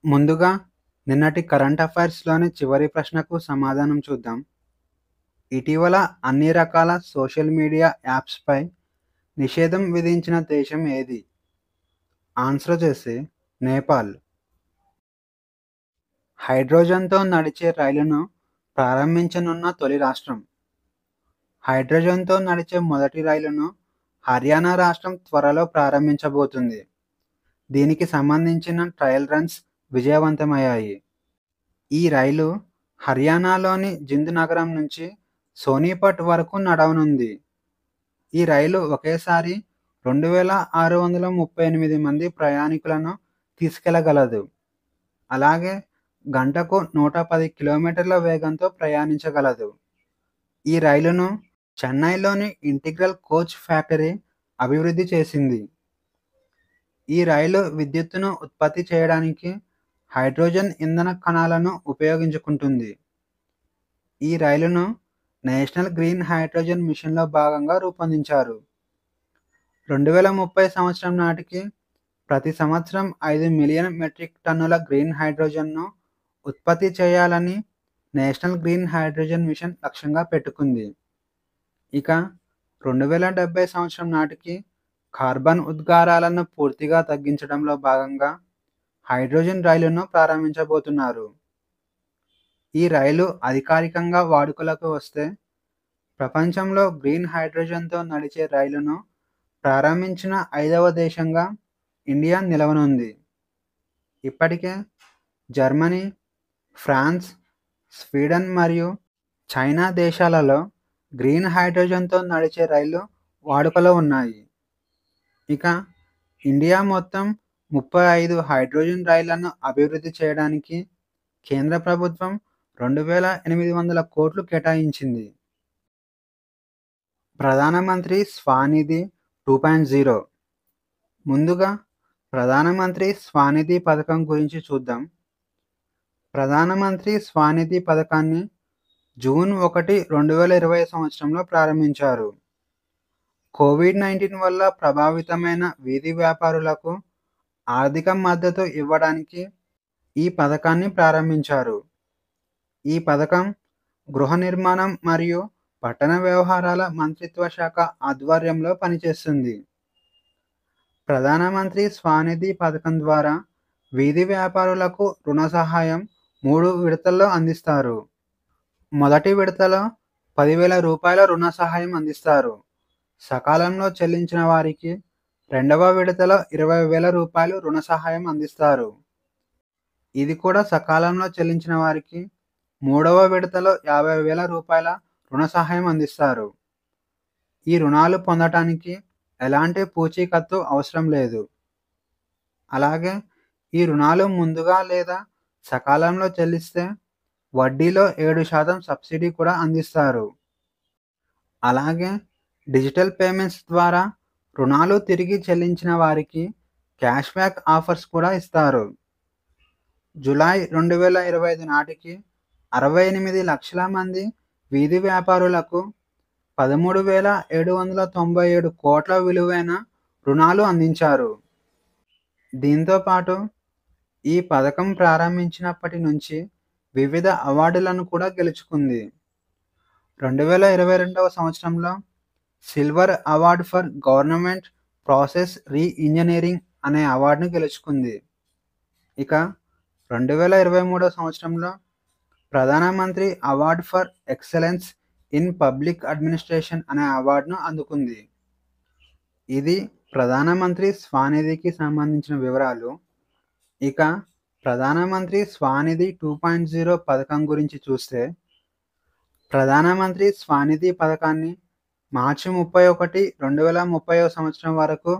ముందుగా నిన్నటి కరెంట్ అఫైర్స్‌లోని చివరి ప్రశ్నకు సమాధానం చూద్దాం. ఇటీవల అన్ని రకాల సోషల్ మీడియా యాప్స్‌పై నిషేధం విధించిన దేశం ఏది? ఆన్సర్ వచ్చేసి నేపాల్. హైడ్రోజన్‌తో నడిచే రైలును ప్రారంభించనున్న తొలి రాష్ట్రం. హైడ్రోజన్‌తో నడిచే మొదటి రైలును హర్యానా రాష్ట్రం త్వరలో ప్రారంభించబోతుంది. దీనికి సంబంధించిన ట్రయల్ రన్స్ విజయవంతమయ్యాయి. ఈ రైలు హర్యానాలోని జింద్ నగరం నుంచి సోనీపట్ వరకు నడవనుంది. ఈ రైలు ఒకేసారి 2638 మంది ప్రయాణికులను తీసుకెళ్లగలదు. అలాగే గంటకు 110 కిలోమీటర్ల వేగంతో ప్రయాణించగలదు. ఈ రైలును చెన్నైలోని ఇంటిగ్రల్ కోచ్ ఫ్యాక్టరీ అభివృద్ధి చేసింది. ఈ రైలు విద్యుత్తును ఉత్పత్తి చేయడానికి హైడ్రోజన్ ఇంధన కణాలను ఉపయోగించుకుంటుంది. ఈ రైలును నేషనల్ గ్రీన్ హైడ్రోజన్ మిషన్‌లో భాగంగా రూపొందించారు. 2030 సంవత్సరం నాటికి ప్రతి సంవత్సరం 5 మిలియన్ మెట్రిక్ టన్నుల గ్రీన్ హైడ్రోజన్‌ను ఉత్పత్తి చేయాలని నేషనల్ గ్రీన్ హైడ్రోజన్ మిషన్ లక్ష్యంగా పెట్టుకుంది. ఇక 2070 సంవత్సరం నాటికి కార్బన్ ఉద్గారాలను పూర్తిగా తగ్గించడంలో భాగంగా హైడ్రోజన్ రైలును ప్రారంభించబోతున్నారు. ఈ రైలు అధికారికంగా వాడుకలోకి వస్తే ప్రపంచంలో గ్రీన్ హైడ్రోజన్‌తో నడిచే రైలును ప్రారంభించిన 5వ దేశంగా ఇండియా నిలవనుంది. ఇప్పటికే జర్మనీ, ఫ్రాన్స్, స్వీడన్ మరియు చైనా దేశాలలో గ్రీన్ హైడ్రోజన్‌తో నడిచే రైళ్లు వాడుకలో ఉన్నాయి. ఇక ఇండియా మొత్తం 35 హైడ్రోజన్ రైళ్లను అభివృద్ధి చేయడానికి కేంద్ర ప్రభుత్వం 2,800 కోట్లు కేటాయించింది. ప్రధానమంత్రి స్వానిధి 2.0 ముందుగా ప్రధానమంత్రి స్వానిధి పథకం గురించి చూద్దాం. ప్రధానమంత్రి స్వానిధి పథకాన్ని జూన్ 1, 2020 సంవత్సరంలో ప్రారంభించారు. కోవిడ్-19 వల్ల ప్రభావితమైన వీధి వ్యాపారులకు ఆర్థిక మద్దతు ఇవ్వడానికి ఈ పథకాన్ని ప్రారంభించారు. ఈ పథకం గృహ నిర్మాణం మరియు పట్టణ వ్యవహారాల మంత్రిత్వ శాఖ ఆధ్వర్యంలో పనిచేస్తుంది. ప్రధానమంత్రి స్వానిధి పథకం ద్వారా వీధి వ్యాపారులకు రుణ సహాయం 3 విడతల్లో అందిస్తారు. మొదటి విడతలో రూ. 10,000 రుణ సహాయం అందిస్తారు. సకాలంలో చెల్లించిన వారికి రెండవ విడతలో రూ. 20,000 రుణ సహాయం అందిస్తారు. ఇది కూడా సకాలంలో చెల్లించిన వారికి మూడవ విడతలో రూ. 50,000 రుణ సహాయం అందిస్తారు. ఈ రుణాలు పొందటానికి ఎలాంటి పూచీకత్తు అవసరం లేదు. అలాగే ఈ రుణాలు ముందుగా లేదా సకాలంలో చెల్లిస్తే వడ్డీలో 7% సబ్సిడీ కూడా అందిస్తారు. అలాగే డిజిటల్ పేమెంట్స్ ద్వారా రుణాలు తిరిగి చెల్లించిన వారికి క్యాష్ బ్యాక్ ఆఫర్స్ కూడా ఇస్తారు. జూలై 2025 నాటికి 68 లక్షల మంది వీధి వ్యాపారులకు 13,797 కోట్ల విలువైన రుణాలు అందించారు. దీంతో పాటు ఈ పథకం ప్రారంభించినప్పటి నుంచి వివిధ అవార్డులను కూడా గెలుచుకుంది. 2022వ సంవత్సరంలో silver award for government process re-engineering అనే అవార్డును గెలుచుకుంది. ఇక 2023 సంవత్సరంలో ప్రధానమంత్రి award for excellence in public administration అనే అవార్డును అందుకుంది. ఇది ప్రధానమంత్రి స్వానిధికి సంబంధించిన వివరాలు. ఇక ప్రధానమంత్రి స్వానిధి 2.0 పథకం గురించి చూస్తే ప్రధానమంత్రి స్వానిధి పథకాన్ని మార్చి 31, 2030 సంవత్సరం వరకు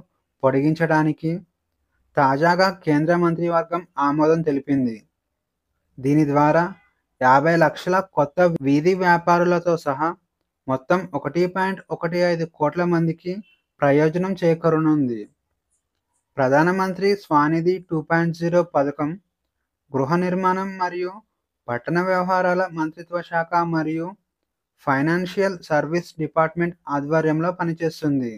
పొడిగించడానికి తాజాగా కేంద్ర మంత్రివర్గం ఆమోదం తెలిపింది. దీని ద్వారా 50 లక్షల కొత్త వీధి వ్యాపారులతో సహా మొత్తం 1.15 కోట్ల మందికి ప్రయోజనం చేకూరనుంది. ప్రధానమంత్రి స్వానిధి 2.0 పథకం గృహ నిర్మాణం మరియు పట్టణ వ్యవహారాల మంత్రిత్వ శాఖ మరియు ఫైనాన్షియల్ సర్వీస్ డిపార్ట్మెంట్ ఆధ్వర్యంలో పనిచేస్తుంది.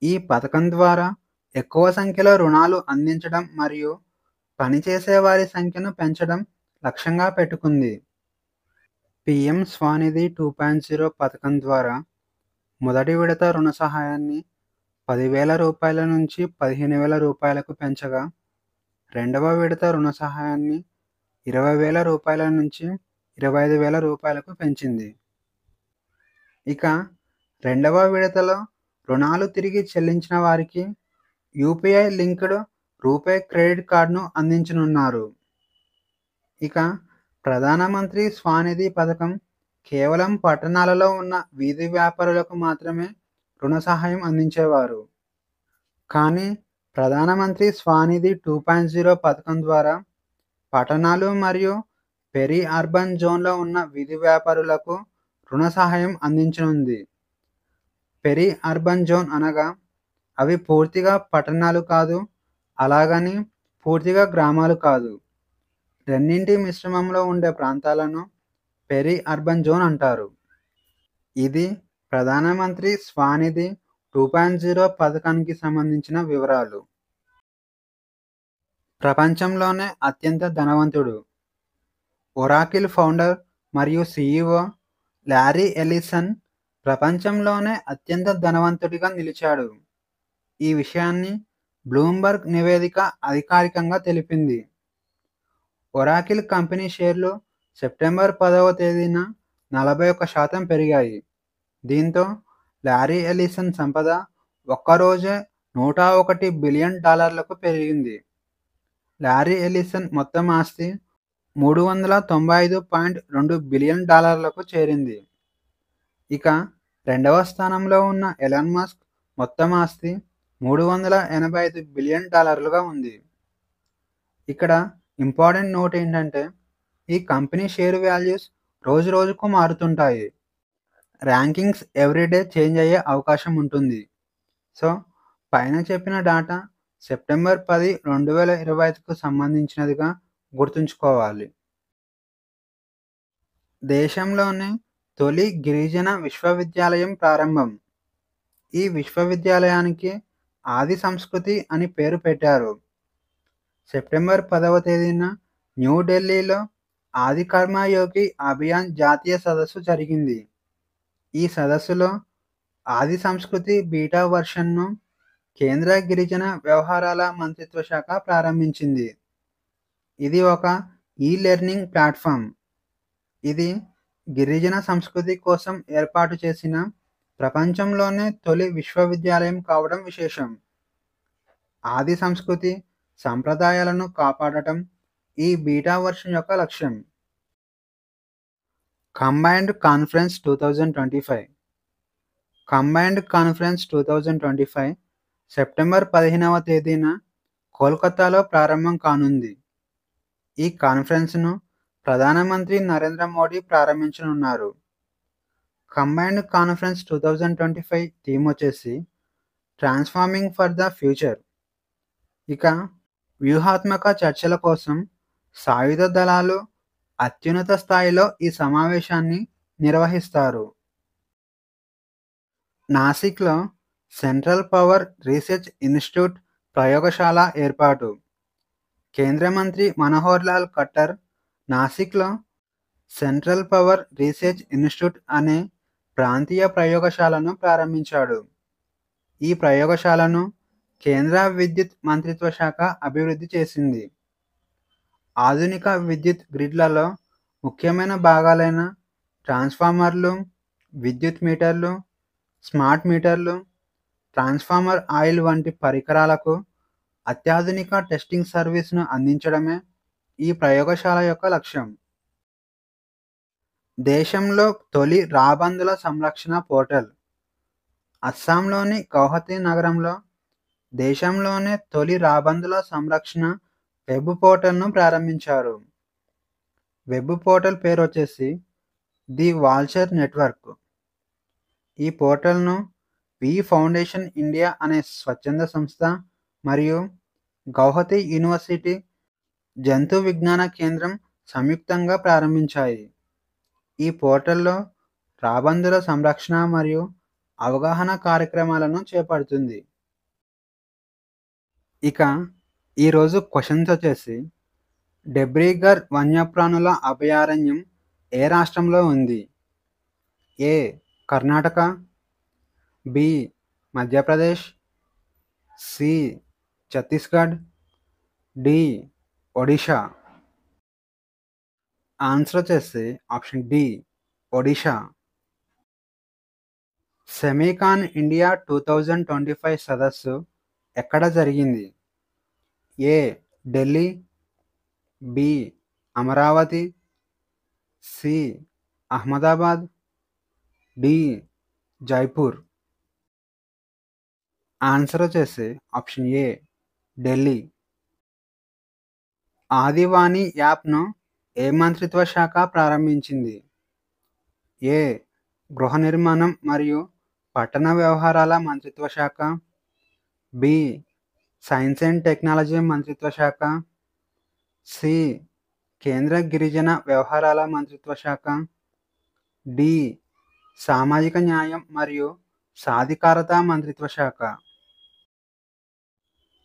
ఈ పథకం ద్వారా ఎక్కువ సంఖ్యలో రుణాలు అందించడం మరియు పనిచేసే వారి సంఖ్యను పెంచడం లక్ష్యంగా పెట్టుకుంది. పీఎం స్వానిధి 2.0 పథకం ద్వారా మొదటి విడత రుణ సహాయాన్ని రూ. 10,000 నుంచి రూ. 15,000కు పెంచగా, రెండవ విడత రుణ సహాయాన్ని రూ. 20,000 నుంచి రూ. 25,000కు పెంచింది. ఇక రెండవ విడతలో రుణాలు తిరిగి చెల్లించిన వారికి యూపీఐ లింక్డ్ రూపే క్రెడిట్ కార్డును అందించనున్నారు. ఇక ప్రధానమంత్రి స్వానిధి పథకం కేవలం పట్టణాలలో ఉన్న వీధి వ్యాపారులకు మాత్రమే రుణ సహాయం అందించేవారు. కానీ ప్రధానమంత్రి స్వానిధి 2.0 పథకం ద్వారా పట్టణాలు మరియు పెరి అర్బన్ జోన్లో ఉన్న వీధి వ్యాపారులకు రుణ సహాయం అందించనుంది. పెరి అర్బన్ జోన్ అనగా అవి పూర్తిగా పట్టణాలు కాదు, అలాగని పూర్తిగా గ్రామాలు కాదు. రెండింటి మిశ్రమంలో ఉండే ప్రాంతాలను పెరి అర్బన్ జోన్ అంటారు. ఇది ప్రధానమంత్రి స్వానిధి 2.0 పథకానికి సంబంధించిన వివరాలు. ప్రపంచంలోనే అత్యంత ధనవంతుడు. ఒరాకిల్ ఫౌండర్ మరియు సీఈఓ లారీ ఎలిసన్ ప్రపంచంలోనే అత్యంత ధనవంతుడిగా నిలిచాడు. ఈ విషయాన్ని బ్లూంబర్గ్ నివేదిక అధికారికంగా తెలిపింది. ఒరాకిల్ కంపెనీ షేర్లు సెప్టెంబర్ 10వ తేదీన 41% పెరిగాయి. దీంతో లారీ ఎలిసన్ సంపద ఒక్కరోజే $101 బిలియన్ పెరిగింది. లారీ ఎలిసన్ మొత్తం ఆస్తి $395.2 బిలియన్ చేరింది. ఇక రెండవ స్థానంలో ఉన్న ఎలాన్ మస్క్ మొత్తం ఆస్తి $385 బిలియన్ ఉంది. ఇక్కడ ఇంపార్టెంట్ నోట్ ఏంటంటే, ఈ కంపెనీ షేర్ వాల్యూస్ రోజు రోజుకు మారుతుంటాయి. ర్యాంకింగ్స్ ఎవ్రీడే చేంజ్ అయ్యే అవకాశం ఉంటుంది. సో పైన చెప్పిన డాటా సెప్టెంబర్ 10, 2025కు సంబంధించినదిగా గుర్తుంచుకోవాలి. దేశంలోనే తొలి గిరిజన విశ్వవిద్యాలయం ప్రారంభం. ఈ విశ్వవిద్యాలయానికి ఆది సంస్కృతి అని పేరు పెట్టారు. సెప్టెంబర్ 10వ తేదీన న్యూఢిల్లీలో ఆది కర్మయోగి అభియాన్ జాతీయ సదస్సు జరిగింది. ఈ సదస్సులో ఆది సంస్కృతి బీటా వర్షన్ను కేంద్ర గిరిజన వ్యవహారాల మంత్రిత్వ శాఖ ప్రారంభించింది. ఇది ఒక ఈ-లెర్నింగ్ ప్లాట్ఫామ్. ఇది గిరిజన సంస్కృతి కోసం ఏర్పాటు చేసిన ప్రపంచంలోనే తొలి విశ్వవిద్యాలయం కావడం విశేషం. ఆది సంస్కృతి సంప్రదాయాలను కాపాడటం ఈ బీటా వర్షన్ యొక్క లక్ష్యం. Combined conference 2025 combined conference 2025 September 15వ తేదీన కోల్కతాలో ప్రారంభం కానుంది. ఈ కాన్ఫరెన్స్ను ప్రధానమంత్రి నరేంద్ర మోడీ ప్రారంభించనున్నారు. కంబైన్డ్ కాన్ఫరెన్స్ 2025 థీమ్ వచ్చేసి ట్రాన్స్ఫార్మింగ్ ఫర్ ద ఫ్యూచర్. ఇక వ్యూహాత్మక చర్చల కోసం సాయుధ దళాలు అత్యున్నత స్థాయిలో ఈ సమావేశాన్ని నిర్వహిస్తారు. నాసిక్లో సెంట్రల్ పవర్ రీసెర్చ్ ఇన్స్టిట్యూట్ ప్రయోగశాల ఏర్పాటు. కేంద్ర మంత్రి మనోహర్ లాల్ ఖట్టర్ నాసిక్లో సెంట్రల్ పవర్ రీసెర్చ్ ఇన్స్టిట్యూట్ అనే ప్రాంతీయ ప్రయోగశాలను ప్రారంభించాడు. ఈ ప్రయోగశాలను కేంద్ర విద్యుత్ మంత్రిత్వ శాఖ అభివృద్ధి చేసింది. ఆధునిక విద్యుత్ గ్రిడ్లలో ముఖ్యమైన భాగాలైన ట్రాన్స్ఫార్మర్లు, విద్యుత్ మీటర్లు, స్మార్ట్ మీటర్లు, ట్రాన్స్ఫార్మర్ ఆయిల్ వంటి పరికరాలకు అత్యాధునిక టెస్టింగ్ సర్వీస్ను అందించడమే ఈ ప్రయోగశాల యొక్క లక్ష్యం. దేశంలో తొలి రాబందుల సంరక్షణ పోర్టల్. అస్సాంలోని గౌహతి నగరంలో దేశంలోనే తొలి రాబందుల సంరక్షణ వెబ్ పోర్టల్ను ప్రారంభించారు. వెబ్ పోర్టల్ పేరు వచ్చేసి ది వాల్చర్ నెట్వర్క్. ఈ పోర్టల్ను వి ఫౌండేషన్ ఇండియా అనే స్వచ్ఛంద సంస్థ మరియు గౌహతి యూనివర్సిటీ జంతు విజ్ఞాన కేంద్రం సంయుక్తంగా ప్రారంభించాయి. ఈ పోర్టల్లో రాబందుల సంరక్షణ మరియు అవగాహన కార్యక్రమాలను చేపడుతుంది. ఇక ఈరోజు క్వశ్చన్స్ వచ్చేసి డెబ్రీగర్ వన్యప్రాణుల అభయారణ్యం ఏ రాష్ట్రంలో ఉంది? A Karnataka, B Madhya Pradesh, C Chhattisgarh, D Odisha. Answer వచ్చేసి option D Odisha. Semicon India 2025 సదస్సు ఎక్కడ జరిగింది? A Delhi, B Amaravati, C Ahmedabad, D Jaipur. Answer వచ్చేసి ఆప్షన్ ఏ ఢిల్లీ. ఆదివాణి యాప్ను ఏ మంత్రిత్వ శాఖ ప్రారంభించింది? ఏ గృహ నిర్మాణం మరియు పట్టణ వ్యవహారాల మంత్రిత్వ శాఖ, బి సైన్స్ అండ్ టెక్నాలజీ మంత్రిత్వ శాఖ, సి కేంద్ర గిరిజన వ్యవహారాల మంత్రిత్వ శాఖ, డి సామాజిక న్యాయం మరియు సాధికారత మంత్రిత్వ శాఖ.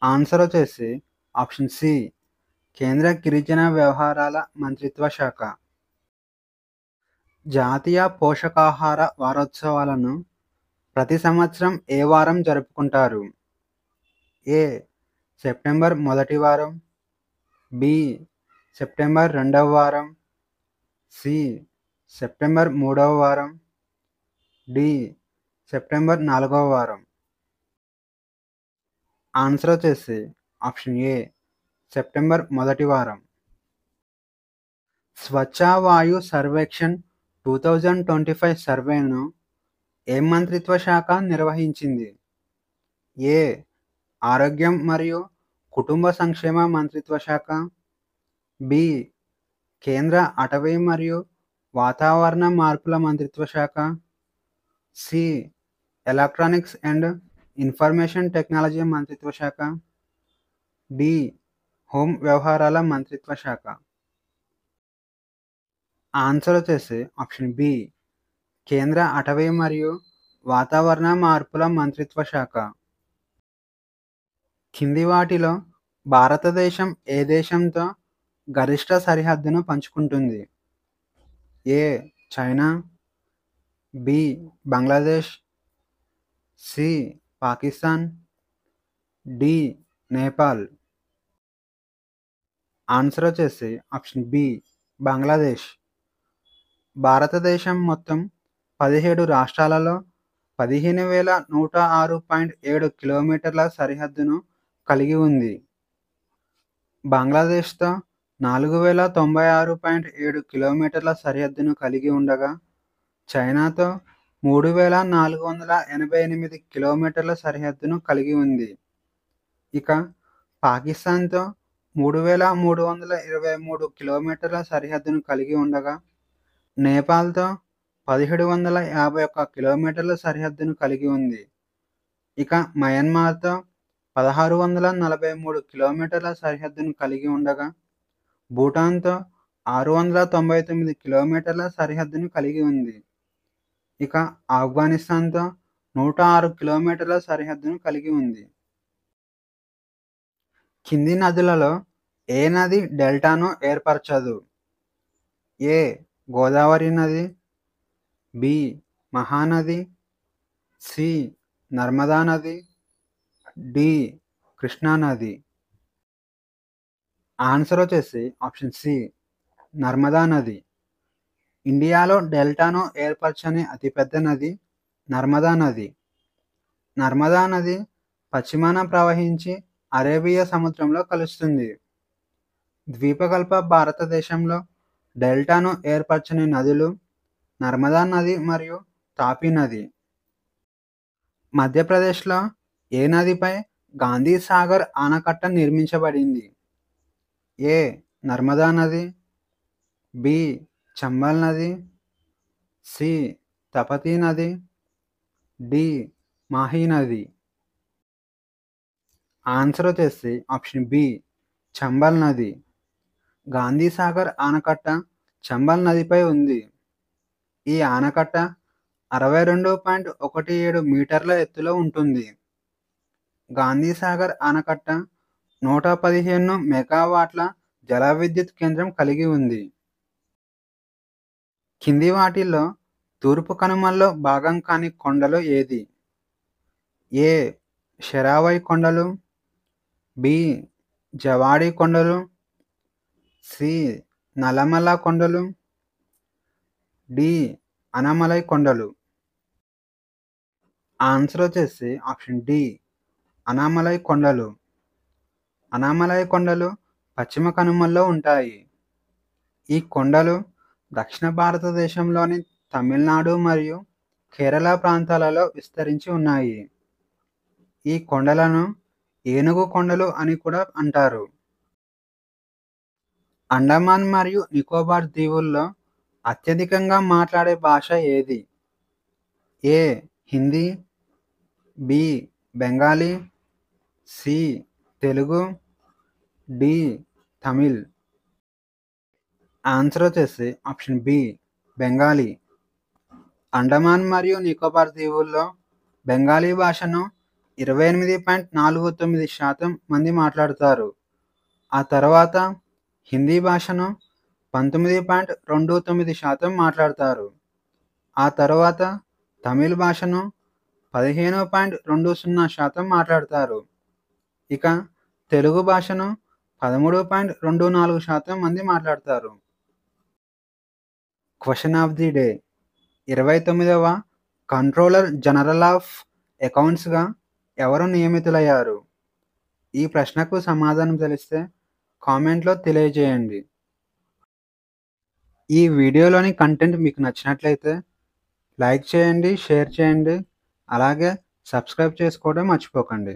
ఆన్సర్ వచ్చేసి ఆప్షన్ సి కేంద్ర గిరిజన వ్యవహారాల మంత్రిత్వ శాఖ. జాతీయ పోషకాహార వారోత్సవాలను ప్రతి సంవత్సరం ఏ వారం జరుపుకుంటారు? ఏ సెప్టెంబర్ మొదటి వారం, బి సెప్టెంబర్ రెండవ వారం, సి సెప్టెంబర్ మూడవ వారం, డి సెప్టెంబర్ నాలుగవ వారం. ఆన్సర్ వచ్చేసి ఆప్షన్ ఏ సెప్టెంబర్ మొదటి వారం. స్వచ్ఛ వాయు సర్వేక్షణ్ 2025 సర్వేను ఏ మంత్రిత్వ శాఖ నిర్వహించింది? ఏ ఆరోగ్యం మరియు కుటుంబ సంక్షేమ మంత్రిత్వ శాఖ, బి కేంద్ర అటవీ మరియు వాతావరణ మార్పుల మంత్రిత్వ శాఖ, C electronics and information technology మంత్రిత్వ శాఖ, డి హోం వ్యవహారాల మంత్రిత్వ శాఖ. ఆన్సర్ వచ్చేసి ఆప్షన్ బి కేంద్ర అటవీ మరియు వాతావరణ మార్పుల మంత్రిత్వ శాఖ. కింది వాటిలో భారతదేశం ఏ దేశంతో గరిష్ట సరిహద్దును పంచుకుంటుంది? A China, B Bangladesh, C Pakistan, D Nepal. Answer వచ్చేసి ఆప్షన్ బి బంగ్లాదేశ్. భారతదేశం మొత్తం 17 రాష్ట్రాలలో 15,106.7 కిలోమీటర్ల సరిహద్దును కలిగి ఉంది. బంగ్లాదేశ్తో 4,096.7 కిలోమీటర్ల సరిహద్దును కలిగి ఉండగా చైనాతో 3,488 కిలోమీటర్ల సరిహద్దును కలిగి ఉంది. ఇక పాకిస్తాన్తో 3,323 కిలోమీటర్ల సరిహద్దును కలిగి ఉండగా నేపాల్తో 1,751 కిలోమీటర్ల సరిహద్దును కలిగి ఉంది. ఇక మయన్మార్తో 1,643 కిలోమీటర్ల సరిహద్దును కలిగి ఉండగా భూటాన్తో 699 కిలోమీటర్ల సరిహద్దును కలిగి ఉంది. ఇక ఆఫ్ఘనిస్తాన్తో 106 కిలోమీటర్ల సరిహద్దును కలిగి ఉంది. కింది నదులలో ఏ నది డెల్టాను ఏర్పరచదు? ఏ గోదావరి నది, బి మహానది, సి నర్మదా నది, డి కృష్ణా నది. ఆన్సర్ వచ్చేసి ఆప్షన్ సి నర్మదా నది. ఇండియాలో డెల్టాను ఏర్పరచని అతిపెద్ద నది నర్మదా నది. నర్మదా నది పశ్చిమాన ప్రవహించి అరేబియా సముద్రంలో కలుస్తుంది. ద్వీపకల్ప భారతదేశంలో డెల్టాను ఏర్పరచని నదులు నర్మదా నది మరియు తాపీ నది. మధ్యప్రదేశ్లో ఏ నదిపై గాంధీ సాగర్ ఆనకట్ట నిర్మించబడింది? ఏ నర్మదా నది, బి చంబల్ నది, సి తపతీ నది, డి మాహీ నది. ఆన్సర్ వచ్చేసి ఆప్షన్ బి చంబల్ నది. గాంధీ సాగర్ ఆనకట్ట చంబల్ నదిపై ఉంది. ఈ ఆనకట్ట 62.17 మీటర్ల ఎత్తులో ఉంటుంది. గాంధీ సాగర్ ఆనకట్ట 115 మెగావాట్ల జల విద్యుత్ కేంద్రం కలిగి ఉంది. కింది వాటిల్లో తూర్పు కనుమల్లో భాగం కాని కొండలు ఏది? ఏ. షెరావయ్ కొండలు, బి. జవాడి కొండలు, సి. నల్లమల కొండలు, డి. అనమలై కొండలు. ఆన్సర్ వచ్చేసి ఆప్షన్ డి, అనామలై కొండలు. అనామలై కొండలు పశ్చిమ కనుమల్లో ఉంటాయి. ఈ కొండలు దక్షిణ భారతదేశంలోని తమిళనాడు మరియు కేరళ ప్రాంతాలలో విస్తరించి ఉన్నాయి. ఈ కొండలను ఏనుగు కొండలు అని కూడా అంటారు. అండమాన్ మరియు నికోబార్ దీవుల్లో అత్యధికంగా మాట్లాడే భాష ఏది? A. Hindi, B. Bengali, C. Telugu, D. Tamil. Answer వచ్చేసి ఆప్షన్ బి, బెంగాలీ. అండమాన్ మరియు నికోబార్ దీవుల్లో బెంగాలీ భాషను 28.49% మంది మాట్లాడతారు. ఆ తర్వాత హిందీ భాషను 19.29% మాట్లాడతారు. ఆ తర్వాత తమిళ్ భాషను 15.20% మాట్లాడతారు. ఇక తెలుగు భాషను 13.24% మంది మాట్లాడతారు. క్వశ్చన్ ఆఫ్ ది డే: 29వ కంట్రోలర్ జనరల్ ఆఫ్ అకౌంట్స్గా ఎవరు నియమితులయ్యారు? ఈ ప్రశ్నకు సమాధానం తెలిస్తే కామెంట్లో తెలియజేయండి. ఈ వీడియోలోని కంటెంట్ మీకు నచ్చినట్లయితే లైక్ చేయండి, షేర్ చేయండి, అలాగే సబ్స్క్రైబ్ చేసుకోవడం మర్చిపోకండి.